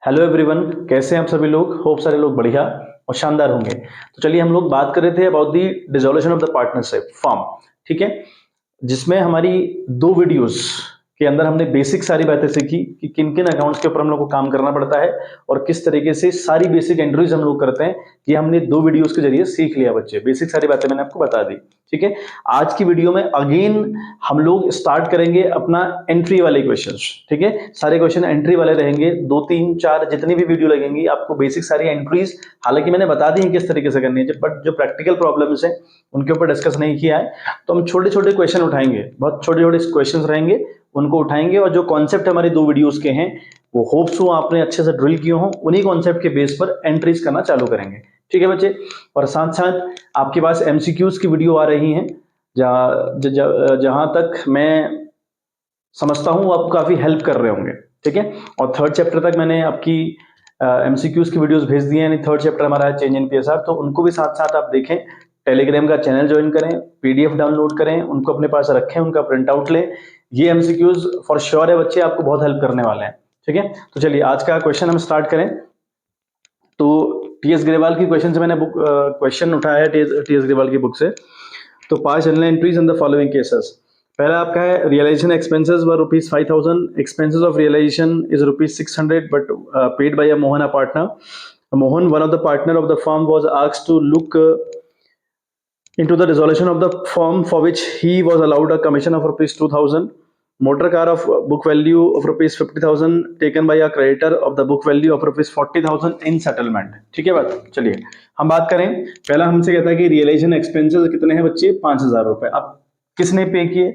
Hello everyone, कैसे हैं आप सभी लोग। होप सारे लोग बढ़िया और शानदार होंगे। तो चलिए हम लोग बात कर रहे थे about the dissolution of the partnership form. ठीक है, जिसमें हमारी दो वीडियोस के अंदर हमने बेसिक सारी बातें सीखी कि किन किन अकाउंट्स के ऊपर हम लोग को काम करना पड़ता है और किस तरीके से सारी बेसिक एंट्रीज हम लोग करते हैं। ये हमने दो वीडियोस के जरिए सीख लिया बच्चे, बेसिक सारी बातें मैंने आपको बता दी। ठीक है, आज की वीडियो में अगेन हम लोग स्टार्ट करेंगे अपना एंट्री वाले क्वेश्चंस। ठीक है, सारे क्वेश्चन एंट्री वाले रहेंगे, दो तीन चार जितनी भी वीडियो लगेंगी आपको बेसिक सारी एंट्रीज हालांकि मैंने बता दी है किस तरीके से करनी है, बट जो प्रैक्टिकल प्रॉब्लम्स है उनके ऊपर डिस्कस नहीं किया है। तो हम छोटे छोटे क्वेश्चन उठाएंगे, बहुत छोटे छोटे क्वेश्चन रहेंगे, उनको उठाएंगे और जो कॉन्सेप्ट हमारी दो वीडियोस के हैं वो होप्स हो आपने अच्छे से ड्रिल किए हो, उन्हीं कॉन्सेप्ट के बेस पर एंट्रीज करना चालू करेंगे। ठीक है बच्चे, और साथ साथ आपके पास एमसीक्यूज की वीडियो आ रही हैं जहां तक मैं समझता हूं आपको काफी हेल्प कर रहे होंगे। ठीक है, और थर्ड चैप्टर तक मैंने आपकी एमसीक्यूज की वीडियोस भेज दी हैं, यानी थर्ड चैप्टर हमारा है चेंज इन पीएसआर, तो उनको भी साथ साथ आप देखें। टेलीग्राम का चैनल ज्वाइन करें, पीडीएफ डाउनलोड करें, उनको अपने पास रखें, उनका प्रिंट आउट लें। ये एमसीक्यूज फॉर श्योर है बच्चे, आपको बहुत हेल्प करने वाले हैं। ठीक है, तो चलिए आज का क्वेश्चन हम स्टार्ट करें। तो टीएस ग्रेवाल की क्वेश्चन से मैंने क्वेश्चन उठाया है टीएस ग्रेवाल की बुक से। तो पांच journal entries in the following cases. पहला आपका है realisation expenses were ₹5,000, expenses of realisation is ₹600 but paid by a Mohan a partner. Mohan, one of the partner of the firm, was asked to look into the resolution of the firm for which he was allowed a commission of ₹2,000. Motor car of book value of ₹50,000 taken by a creditor of the book value of ₹40,000 in settlement. ठीक है बात, चलिए हम बात करें। पहला हमसे कहता है कि रियलाइजेशन एक्सपेंसेस कितने हैं बच्चे, ₹5,000। अब किसने पे किए,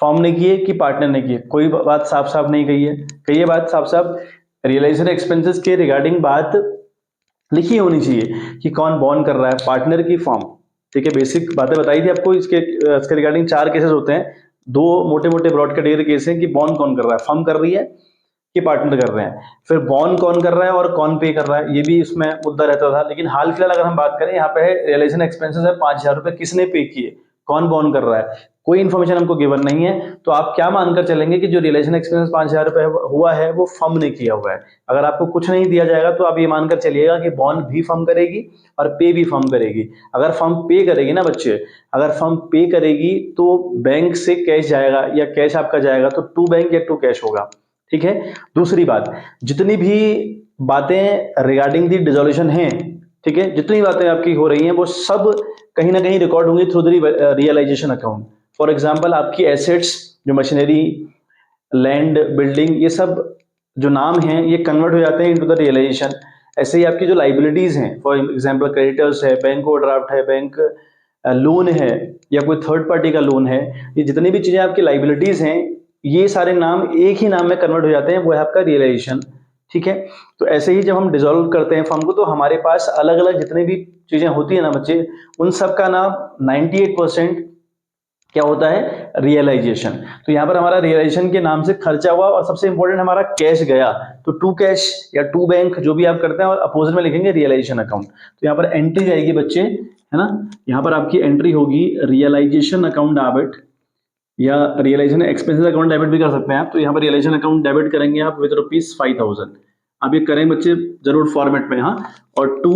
फॉर्म ने किए कि पार्टनर ने किए? कोई बात साफ साफ नहीं कही है, कही बात साफ साफ। रियलाइजेशन एक्सपेंसेस के रिगार्डिंग बात लिखी होनी चाहिए कि कौन बॉन्ड कर रहा है, पार्टनर की फॉर्म। ठीक है, बेसिक बातें बताई थी आपको। इसके रिगार्डिंग चार केसेस होते हैं, दो मोटे मोटे ब्रॉड कैटेगरी केस हैं कि बॉन्ड कौन कर रहा है, फर्म कर रही है कि पार्टनर कर रहे हैं। फिर बॉन्ड कौन कर रहा है और कौन पे कर रहा है, ये भी इसमें मुद्दा रहता था। लेकिन हाल फिलहाल अगर हम बात करें, यहाँ पे है रियलाइजेशन एक्सपेंसेस है ₹5,000, किसने पे किए, कौन बॉन्ड कर रहा है, कोई इन्फॉर्मेशन हमको गिवन नहीं है। तो आप क्या मानकर चलेंगे कि जो रियलाइजेशन एक्सपेंसेस ₹5,000 हुआ है वो फर्म ने किया हुआ है। अगर आपको कुछ नहीं दिया जाएगा तो आप ये मानकर चलिएगा कि बॉन्ड भी फर्म करेगी और पे भी फर्म करेगी। अगर फर्म पे करेगी ना बच्चे, अगर फर्म पे करेगी तो बैंक से कैश जाएगा या कैश आपका जाएगा तो टू बैंक या टू कैश होगा। ठीक है, दूसरी बात, जितनी भी बातें रिगार्डिंग दी डिसोल्यूशन हैं, ठीक है, जितनी बातें आपकी हो रही हैं वो सब कहीं ना कहीं रिकॉर्ड होंगी through the realisation account. For example आपकी एसेट्स, जो मशीनरी, लैंड, बिल्डिंग, ये सब जो नाम हैं ये कन्वर्ट हो जाते हैं इनटू द रियलाइजेशन। ऐसे ही आपकी जो लाइबिलिटीज हैं, फॉर एग्जांपल क्रेडिटर्स है, बैंक ओवरड्राफ्ट है, बैंक लोन है या कोई थर्ड पार्टी का लोन है, ये जितनी भी चीजें आपकी लाइबिलिटीज हैं ये सारे नाम एक ही नाम में कन्वर्ट हो जाते हैं, वो है आपका रियलाइजेशन। ठीक है, तो ऐसे ही जब हम डिसॉल्व करते हैं फर्म को तो हमारे पास अलग अलग जितनी भी चीजें होती है ना बच्चे, उन सब का नाम 98% क्या होता है, रियलाइजेशन। तो यहाँ पर हमारा रियलाइजेशन के नाम से खर्चा हुआ और सबसे इंपॉर्टेंट हमारा कैश गया, तो टू कैश या टू बैंक जो भी आप करते हैं और अपोजिट में लिखेंगे रियलाइजेशन अकाउंट। तो यहाँ पर एंट्री जाएगी बच्चे, है ना, यहाँ पर आपकी एंट्री होगी रियलाइजेशन अकाउंट डेबिट या रियलाइजेशन एक्सपेंसेस अकाउंट डेबिट भी कर सकते हैं आप। तो यहाँ पर रियलाइजेशन अकाउंट डेबिट करेंगे आप विद ₹5,000। आप ये करें बच्चे जरूर फॉर्मेट में, हाँ, और टू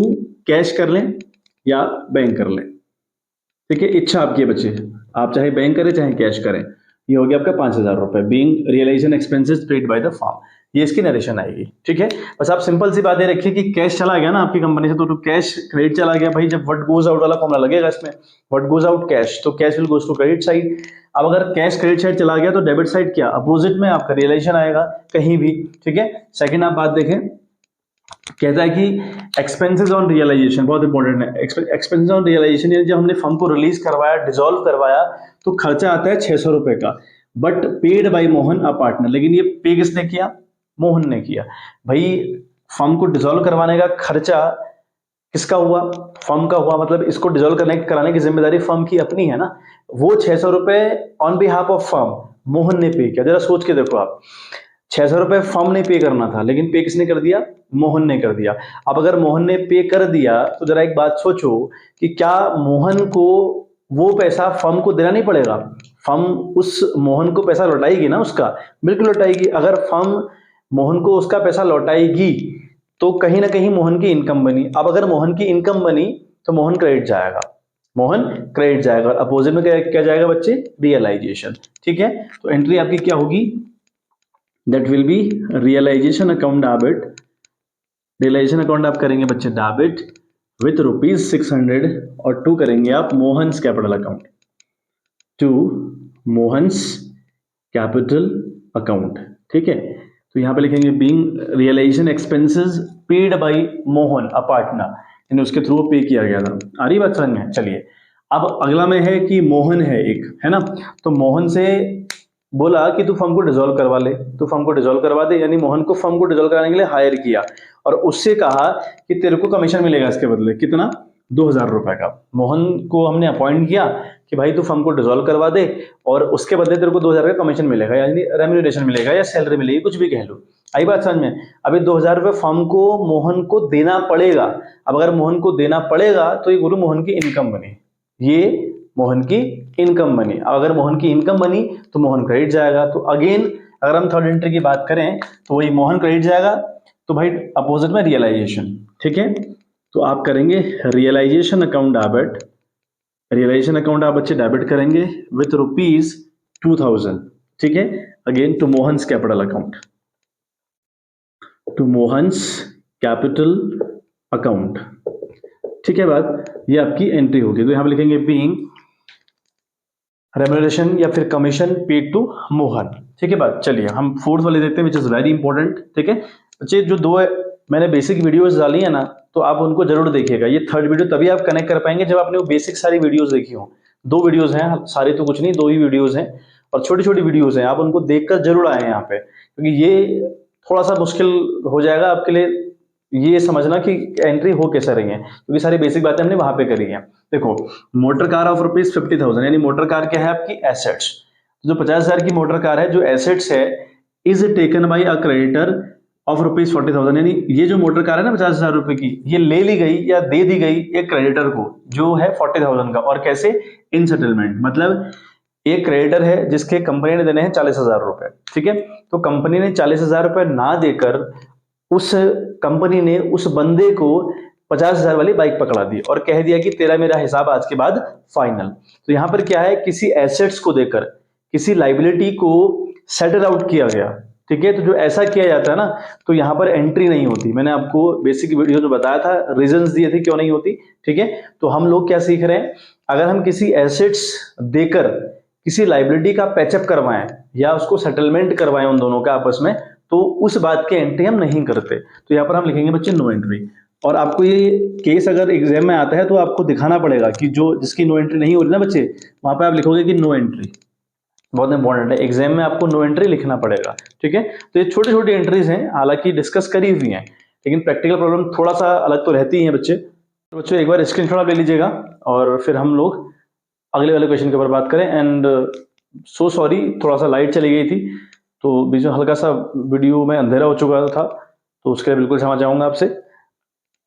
कैश कर लें या बैंक कर लें। ठीक है, इच्छा आपकी है बच्चे, आप चाहे बैंक करें चाहे कैश करें। ये हो गया आपका ₹5,000 being realisation expenses paid by the firm, ये इसकी नरेशन आएगी। ठीक है, बस आप सिंपल सी बात ये रखिए कि कैश चला गया ना आपकी कंपनी से, तो कैश क्रेडिट चला गया भाई, जब व्हाट गोज आउट वाला फॉर्मूला लगेगा इसमें, व्हाट गोज आउट कैश, तो cash will goes to credit side. अब अगर कैश क्रेडिट साइड चला गया तो डेबिट साइड क्या, अपोजिट में आपका रियलाइजेशन आएगा कहीं भी। ठीक है, सेकंड आप बात देखें, कहता है कि एक्सपेंसेस ऑन रियलाइजेशन बहुत इंपॉर्टेंट है। एक्सपेंसेस ऑन रियलाइजेशन, जब हमने फर्म को रिलीज करवाया, डिसॉल्व करवाया, तो खर्चा आता है ₹600 का, but paid by Mohan a partner. लेकिन ये पे किसने किया, मोहन ने किया। भाई फर्म को डिसॉल्व करवाने का खर्चा किसका हुआ, फर्म का हुआ, मतलब इसको डिसॉल्व कराने की जिम्मेदारी फर्म की अपनी है ना। वो ₹600 on behalf of firm Mohan ने पे किया। जरा सोच के देखो आप, ₹600 फर्म ने पे करना था लेकिन पे किसने कर दिया, मोहन ने कर दिया। अब अगर मोहन ने पे कर दिया तो जरा एक बात सोचो कि क्या मोहन को वो पैसा फर्म को देना नहीं पड़ेगा, फर्म उस मोहन को पैसा लौटाएगी ना उसका, बिल्कुल लौटाएगी। अगर फर्म मोहन को उसका पैसा लौटाएगी, तो कहीं ना कहीं मोहन की इनकम बनी। अब अगर मोहन की इनकम बनी तो मोहन क्रेडिट जाएगा, मोहन क्रेडिट जाएगा, और अपोजिट में क्या जाएगा बच्चे, रियलाइजेशन। ठीक है, तो एंट्री आपकी क्या होगी, that will be realisation account debit. Realisation account आप करेंगे बच्चे डेबिट विथ ₹600 और टू करेंगे आप Mohan's capital account, to Mohan's capital account. ठीक है, तो यहां पे लिखेंगे being realisation expenses paid by Mohan a partner, यानी उसके थ्रू पे किया गया था। आ रही बात समझ में? चलिए, अब अगला में है कि मोहन है एक, है ना, तो मोहन से बोला कि तू फर्म को डिसॉल्व करवा ले, तू फर्म को डिसॉल्व करवा दे, यानी मोहन को फर्म को डिसॉल्व कराने के लिए हायर किया और उससे कहा कि तेरे को कमीशन मिलेगा इसके बदले, कितना, 2,000 रुपए का। मोहन को हमने अपॉइंट किया कि भाई तू फर्म को डिसॉल्व करवा दे और उसके बदले तेरे को 2,000 का कमीशन मिलेगा, यानी रेम्यूनरेशन मिलेगा या सैलरी मिलेगी, कुछ भी कह लो। आई बात समझ में? अभी 2,000 रुपए फर्म को मोहन को देना पड़ेगा। अब अगर मोहन को देना पड़ेगा तो ये गुरु मोहन की इनकम बनी, ये मोहन की इनकम बनी। अगर मोहन की इनकम बनी तो मोहन क्रेडिट जाएगा। तो अगेन अगर हम थर्ड एंट्री की बात करें तो वही मोहन क्रेडिट जाएगा, तो भाई अपोजिट में रियलाइजेशन। ठीक है, तो आप करेंगे realisation account debit, realisation account आप बच्चे डेबिट करेंगे विथ ₹2,000। ठीक है, again to Mohan's capital account, to Mohan's capital account. ठीक है बात, ये आपकी एंट्री होगी। तो यहां पे लिखेंगे बीइंग रेम्यूनरेशन या फिर कमीशन पेड टू मोहन। ठीक है बात, चलिए हम फोर्थ वाले देखते हैं विच इज वेरी इंपॉर्टेंट। ठीक है बच्चे, जो दो मैंने बेसिक वीडियोस डाली है ना, तो आप उनको जरूर देखिएगा। ये थर्ड वीडियो तभी आप कनेक्ट कर पाएंगे जब आपने वो बेसिक सारी वीडियोस देखी हो। दो वीडियोस हैं, सारे तो कुछ नहीं, दो ही वीडियोस हैं और छोटी छोटी वीडियोस हैं, आप उनको देखकर जरूर आए यहाँ पे, क्योंकि ये थोड़ा सा मुश्किल हो जाएगा आपके लिए ये समझना कि एंट्री हो कैसे रही है, क्योंकि सारी बेसिक बातें हमने वहां पे करी है। देखो, मोटर कार ऑफ ₹50,000, यानी मोटर कार क्या है आपकी, एसेट्स। जो 50,000 की मोटर कार है, जो एसेट्स है, is taken by a creditor of ₹40,000, यानी ये जो मोटर कार है ना 50,000 रुपए की, ये ले ली गई या दे दी गई एक क्रेडिटर को जो है 40,000 का, और कैसे, इन सेटलमेंट। मतलब एक क्रेडिटर है जिसके कंपनी ने देने हैं 40,000 रुपए। ठीक है, तो कंपनी ने 40,000 रुपए ना देकर उस कंपनी ने उस बंदे को 50,000 वाली बाइक पकड़ा दी और कह दिया कि तेरा मेरा हिसाब आज के बाद फाइनल। तो यहां पर क्या है, किसी एसेट्स को देकर किसी लाइबिलिटी को सेटल आउट किया गया। ठीक है, तो जो ऐसा किया जाता है ना, तो यहां पर एंट्री नहीं होती। मैंने आपको बेसिक वीडियो में बताया था, रीजंस दिए थे क्यों नहीं होती। ठीक है, तो हम लोग क्या सीख रहे हैं, अगर हम किसी एसेट्स देकर किसी लाइबिलिटी का पैचअप करवाएं या उसको सेटलमेंट करवाएं उन दोनों का आपस में, तो उस बात की एंट्री हम नहीं करते। तो यहाँ पर हम लिखेंगे बच्चे नो एंट्री। और आपको ये केस अगर एग्जाम में आता है तो आपको दिखाना पड़ेगा कि जो जिसकी नो एंट्री नहीं हो रही ना बच्चे, वहां पे आप लिखोगे कि नो एंट्री। बहुत इंपॉर्टेंट है, एग्जाम में आपको नो एंट्री लिखना पड़ेगा। ठीक है, तो ये छोटी छोटी एंट्रीज हैं, हालांकि डिस्कस करी हुई हैं, लेकिन प्रैक्टिकल प्रॉब्लम थोड़ा सा अलग तो रहती है बच्चे। तो बच्चों एक बार स्क्रीनशॉट आप ले लीजिएगा और फिर हम लोग अगले वाले क्वेश्चन के ऊपर बात करें। एंड सो सॉरी, थोड़ा सा लाइट चली गई थी तो बीच में हल्का सा वीडियो में अंधेरा हो चुका था, तो उसके लिए बिल्कुल क्षमा चाहूंगा आपसे।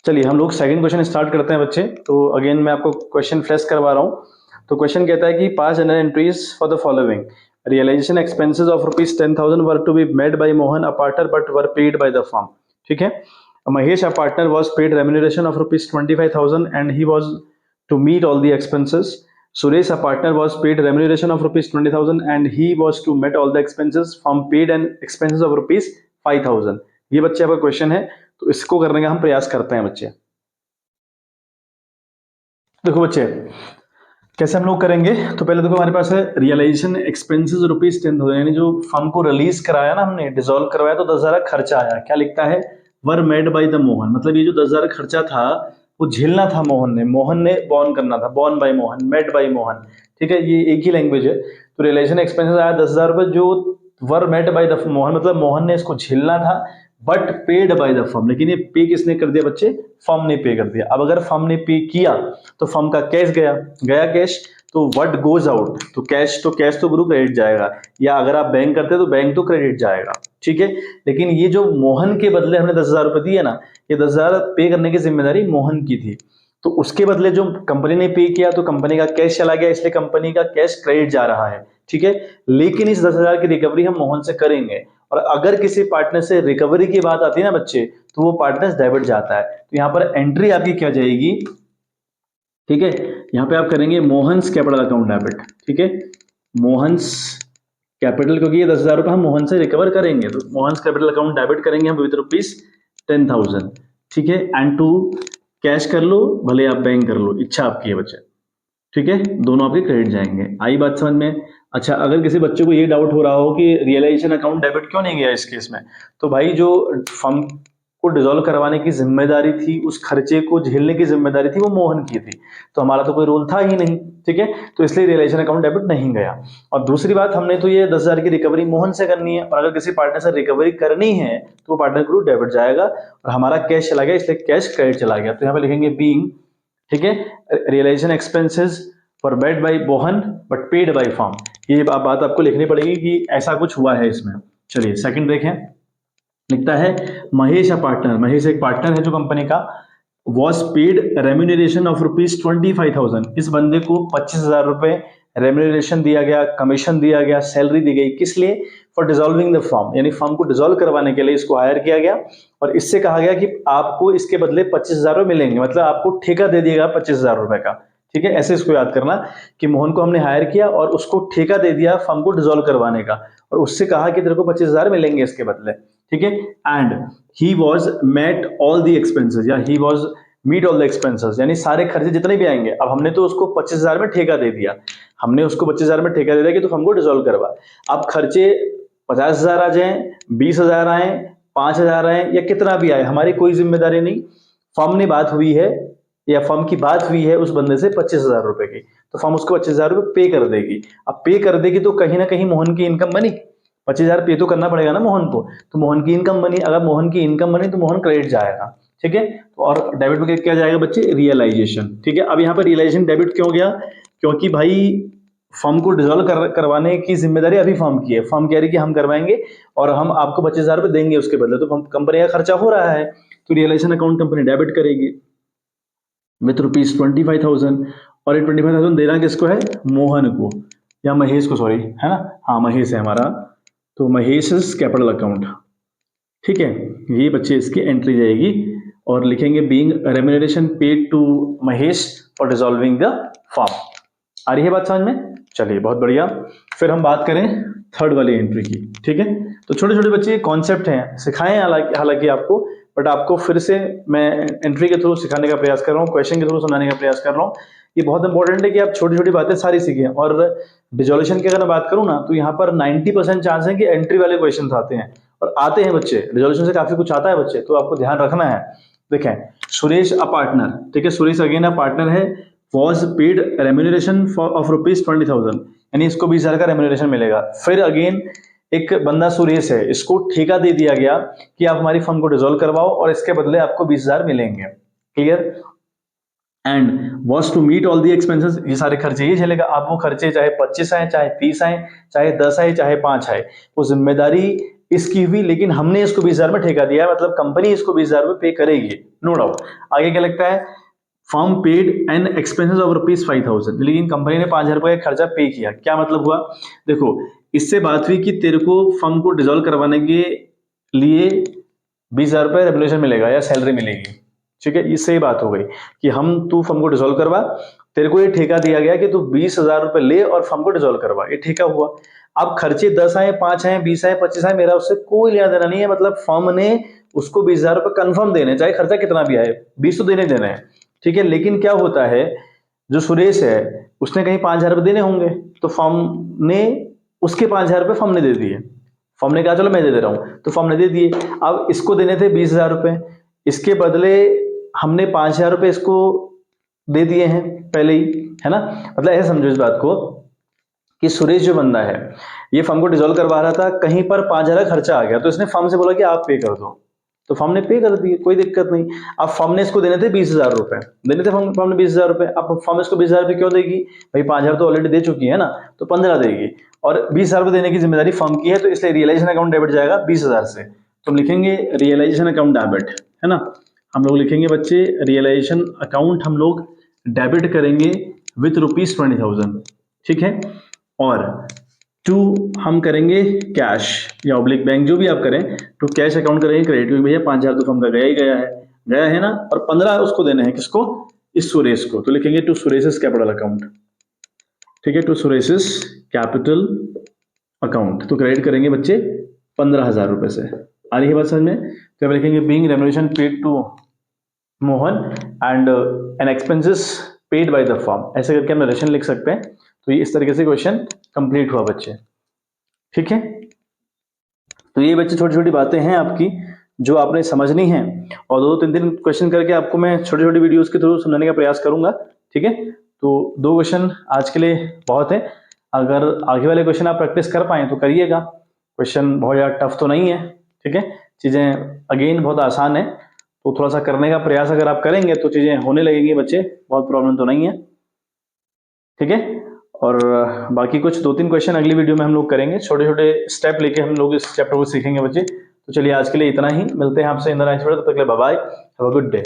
चलिए हम लोग सेकंड क्वेश्चन स्टार्ट करते हैं बच्चे। तो अगेन मैं आपको क्वेश्चन फ्लैश करवा रहा हूँ। तो क्वेश्चन कहता है कि pass general entries for the following, realisation expenses of ₹10,000 were to be made by Mohan a partner but were paid by the firm. ठीक है, Mahesh a partner was paid remuneration of ₹25,000 and he was to meet all the expenses. Suresh, a partner, was paid remuneration of ₹20,000 and he was to meet all the expenses from paid and expenses of ₹5,000। ये बच्चे आपका question है, तो इसको करने का हम प्रयास करते हैं बच्चे। देखो बच्चे कैसे हम लोग करेंगे, तो पहले देखो हमारे पास है रियलाइजेशन एक्सपेंसेस ₹10,000, यानी जो फर्म को रिलीज कराया ना हमने, डिसॉल्व करवाया, तो 10,000 खर्चा आया। क्या लिखता है, were made by the Mohan, मतलब ये जो 10,000 खर्चा था वो झेलना था मोहन ने बॉर्न करना था, borne by Mohan, made by Mohan. ठीक है, ये एक ही लैंग्वेज है। तो रियलाइजेशन एक्सपेंसेस आया 10,000 रुपए, जो were made by the Mohan, मतलब मोहन ने इसको झेलना था, but paid by the firm, लेकिन ये पे किसने कर दिया बच्चे, फर्म ने पे कर दिया। अब अगर फर्म ने पे किया तो फर्म का कैश गया कैश, तो व्हाट गोज आउट, तो कैश तो गुरु क्रेडिट जाएगा, या अगर आप बैंक करते तो बैंक तो क्रेडिट जाएगा। ठीक है, लेकिन ये जो मोहन के बदले हमने 10,000 रुपए दिए ना, ये 10,000 पे करने की जिम्मेदारी मोहन की थी। तो उसके बदले जो कंपनी ने पे किया तो कंपनी का कैश चला गया, इसलिए कंपनी का कैश क्रेडिट जा रहा है। ठीक है, लेकिन इस 10,000 की रिकवरी हम मोहन से करेंगे और अगर किसी पार्टनर से रिकवरी की बात आती है ना बच्चे, तो वो पार्टनर डेबिट जाता है। तो यहाँ पर एंट्री आपकी क्या जाएगी, ठीक है, यहाँ पे आप करेंगे मोहन्स कैपिटल अकाउंट डेबिट, ठीक है, मोहन्स कैपिटल, क्योंकि ये 10,000 रुपये हम मोहन से रिकवर करेंगे, तो मोहन्स कैपिटल अकाउंट डेबिट करेंगे हम विद ₹10,000, ठीक है, एंड टू कैश कर लो, भले आप बैंक कर लो, इच्छा आपकी है बच्चे, ठीक है, दोनों आपके क्रेडिट जाएंगे। आई बात समझ में? अच्छा, अगर किसी बच्चे को ये डाउट हो रहा हो कि रियलाइजेशन अकाउंट डेबिट क्यों नहीं गया इस केस में, तो भाई जो फर्म को डिसॉल्व करवाने की जिम्मेदारी थी, उस खर्चे को झेलने की जिम्मेदारी थी, वो मोहन की थी, तो हमारा तो कोई रोल था ही नहीं, ठीक है, तो इसलिए रियलाइजेशन अकाउंट डेबिट नहीं गया। और दूसरी बात, हमने तो ये 10,000 की रिकवरी मोहन से करनी है, और अगर किसी पार्टनर से रिकवरी करनी है तो वो पार्टनर को डेबिट जाएगा और हमारा कैश चला गया, इसलिए कैश क्रेडिट चला गया। तो यहाँ पे लिखेंगे बीइंग, ठीक है, realisation expenses for paid by Mohan but paid by firm, ये बात आपको लिखनी पड़ेगी कि ऐसा कुछ हुआ है इसमें। चलिए सेकंड देखें, लिखता है महेश पार्टनर, महेश एक पार्टनर है जो कंपनी का, वॉज पेड रेम्यूनरेशन ऑफ ₹25,000, इस बंदे को 25,000 रुपए रेम्यूनरेशन दिया गया, कमीशन दिया गया, सैलरी दी गई, किस लिए? फॉर डिसॉल्विंग द फर्म, यानी फर्म को डिसॉल्व करवाने के लिए इसको हायर किया गया, और इससे कहा गया कि आपको इसके बदले 25,000 रुपए मिलेंगे, मतलब आपको ठेका दे दिएगा 25,000 रुपए का, ठीक है, ऐसे इसको याद करना कि मोहन को हमने हायर किया और उसको ठेका दे दिया फर्म को डिसॉल्व करवाने का, और उससे कहा कि तेरे को 25,000 मिलेंगे इसके बदले, ठीक है, and he was met all the expenses, या he was meet all the expenses, यानी सारे खर्चे जितने भी आएंगे। अब हमने तो उसको 25,000 में ठेका दे दिया, हमने उसको 25,000 में ठेका दे दिया कि तो हमको डिसॉल्व करवा, अब खर्चे 50,000 आ जाए, 20,000 आए, 5,000 आए, या कितना भी आए, हमारी कोई जिम्मेदारी नहीं, फर्म ने बात हुई है या फर्म की बात हुई है उस बंदे से 25,000 रुपए की, तो फर्म उसको 25,000 रुपए पे कर देगी। अब पे कर देगी तो कहीं ना कहीं मोहन की इनकम बनी, 25,000 पे तो करना पड़ेगा ना मोहन को, तो मोहन की इनकम बनी, अगर मोहन की इनकम बनी तो मोहन क्रेडिट जाएगा, ठीक है, और डेबिट में क्या जाएगा बच्चे? रियलाइजेशन, ठीक है। अब यहाँ पर रियलाइजेशन डेबिट क्यों गया? क्योंकि भाई फर्म को डिसॉल्व करवाने की जिम्मेदारी अभी फर्म की है, फर्म कह रही कि हम करवाएंगे और हम आपको 25,000 रुपए देंगे उसके बदले, तो कंपनी का खर्चा हो रहा है, तो रियलाइजेशन अकाउंट कंपनी डेबिट करेगी विथ ₹25,000, और ये 25,000 देना किसको है? मोहन को या महेश को, सॉरी, है ना, हाँ महेश है हमारा, तो महेश कैपिटल अकाउंट, ठीक है, ये बच्चे इसकी एंट्री जाएगी, और लिखेंगे being remuneration paid to Mahesh for dissolving the firm. आ रही है बात समझ में? चलिए बहुत बढ़िया। फिर हम बात करें थर्ड वाली एंट्री की, ठीक है, तो छोटे छोटे बच्चे कॉन्सेप्ट हैं, सिखाएं हालांकि आपको, बट आपको फिर से मैं एंट्री के थ्रू सिखाने का प्रयास कर रहा हूँ, क्वेश्चन के थ्रू सुनाने का प्रयास कर रहा हूँ। ये बहुत इंपॉर्टेंट है कि आप छोटी छोटी बातें सारी सीखें। और डिसोल्यूशन की अगर मैं बात करूँ ना, तो यहाँ पर 90% चांस है कि एंट्री वाले क्वेश्चन आते हैं, और आते हैं बच्चे, डिसोल्यूशन से काफी कुछ आता है बच्चे, तो आपको ध्यान रखना है। देखें, सुरेश अ पार्टनर, ठीक है, सुरेश अगेन अ पार्टनर है, वॉज पेड रेम्यूनरेशन ऑफ ₹20,000, यानी इसको 20,000 का रेम्यूनरेशन मिलेगा। फिर अगेन एक बंदा सुरेश है, इसको ठेका दे दिया गया कि आप हमारी फर्म को डिसॉल्व करवाओ और इसके बदले आपको 20,000 मिलेंगे, clear, and was to meet all the expenses, ये सारे खर्चे ये झेलेगा। आप वो खर्चे चाहे 25 आए, चाहे 30 आए, चाहे 10 आए, चाहे 5 आए, वो जिम्मेदारी इसकी हुई, लेकिन हमने इसको 20,000 में ठेका दिया है, मतलब कंपनी इसको 20,000 रुपए पे करेगी, नो डाउट। आगे क्या लगता है? Firm paid an expenses of ₹5,000, लेकिन कंपनी ने 5,000 रुपए का खर्चा पे किया। क्या मतलब हुआ? देखो, इससे बात हुई कि तेरे को फर्म को डिसॉल्व करवाने के लिए 20,000 रुपए रेम्यूनरेशन मिलेगा या सैलरी मिलेगी, ठीक है, इससे ही बात हो गई कि हम तू फर्म को डिसॉल्व करवा, तेरे को ये ठेका दिया गया कि तू 20,000 रुपए ले और फर्म को डिसॉल्व करवा, ये ठेका हुआ। अब खर्चे 10 आए, 5 आए, 20 आए, 25 आए, मेरा उससे कोई लेना देना नहीं है, मतलब फर्म ने उसको 20,000 रुपए कंफर्म देने, चाहे खर्चा कितना भी आए, 20 तो देने देना है, ठीक है। लेकिन क्या होता है, जो सुरेश है उसने कहीं 5,000 रुपए देने होंगे, तो फर्म ने उसके 5,000 रुपए फर्म ने दे दिए, फर्म ने कहा चलो मैं दे दे रहा हूं, तो फर्म ने दे दिए। अब इसको देने थे 20,000 रुपए, इसके बदले हमने 5,000 रुपए इसको दे दिए हैं पहले ही, है ना, मतलब ऐसे समझो इस बात को कि सुरेश जो बंदा है ये फर्म को डिसॉल्व करवा रहा था, कहीं पर 5,000 का खर्चा आ गया, तो इसने फर्म से बोला कि आप पे कर दो, तो फर्म ने पे कर दिए, कोई दिक्कत नहीं। अब फर्म ने इसको देने थे 20,000 रुपए, देने थे फर्म ने 20,000 रुपए, अब फर्म इसको 20,000 रुपए क्यों देगी? भाई 5,000 तो ऑलरेडी दे चुकी है ना, तो 15 देगी, और 20,000 रुपए देने की जिम्मेदारी फर्म की है, तो इसलिए रियलाइजेशन अकाउंट डेबिट जाएगा 20,000 से। तो हम लिखेंगे रियलाइजेशन अकाउंट डेबिट, है ना, हम लोग लिखेंगे बच्चे रियलाइजेशन अकाउंट हम लोग डेबिट करेंगे विथ ₹20,000, ठीक है। और टू हम करेंगे कैश या ऑब्लिक बैंक, जो भी आप करें, टू कैश अकाउंट करेंगे क्रेडिट, क्योंकि भैया 5,000 तो फर्म का गया ही गया है ना, और 15 उसको देने हैं, किसको, इस सुरेश को, तो लिखेंगे टू सुरेश कैपिटल अकाउंट, ठीक है, टू सुरेश कैपिटल अकाउंट, तो क्रेडिट करेंगे बच्चे 15,000 रुपए से। आ रही है बात समझ में? तो अब लिखेंगे being remuneration paid to Mohan and an expenses paid by the firm, ऐसे करके हम नरेशन लिख सकते हैं। तो ये इस तरीके से क्वेश्चन कंप्लीट हुआ बच्चे, ठीक है। तो ये बच्चे छोटी छोटी बातें हैं आपकी जो आपने समझनी है, और 2-3 क्वेश्चन करके आपको मैं छोटी छोटी वीडियोस के थ्रू समझाने का प्रयास करूंगा, ठीक है। तो 2 क्वेश्चन आज के लिए बहुत है, अगर आगे वाले क्वेश्चन आप प्रैक्टिस कर पाए तो करिएगा, क्वेश्चन बहुत ज़्यादा टफ तो नहीं है, ठीक है, चीज़ें अगेन बहुत आसान है, तो थोड़ा सा करने का प्रयास अगर आप करेंगे तो चीज़ें होने लगेंगी बच्चे, बहुत प्रॉब्लम तो नहीं है, ठीक है। और बाकी कुछ 2-3 क्वेश्चन अगली वीडियो में हम लोग करेंगे, छोटे छोटे स्टेप लेके हम लोग इस चैप्टर को सीखेंगे बच्चे। तो चलिए आज के लिए इतना ही, मिलते हैं आपसे इन द नेक्स्ट वीडियो, तब तक के लिए bye bye, have a good day.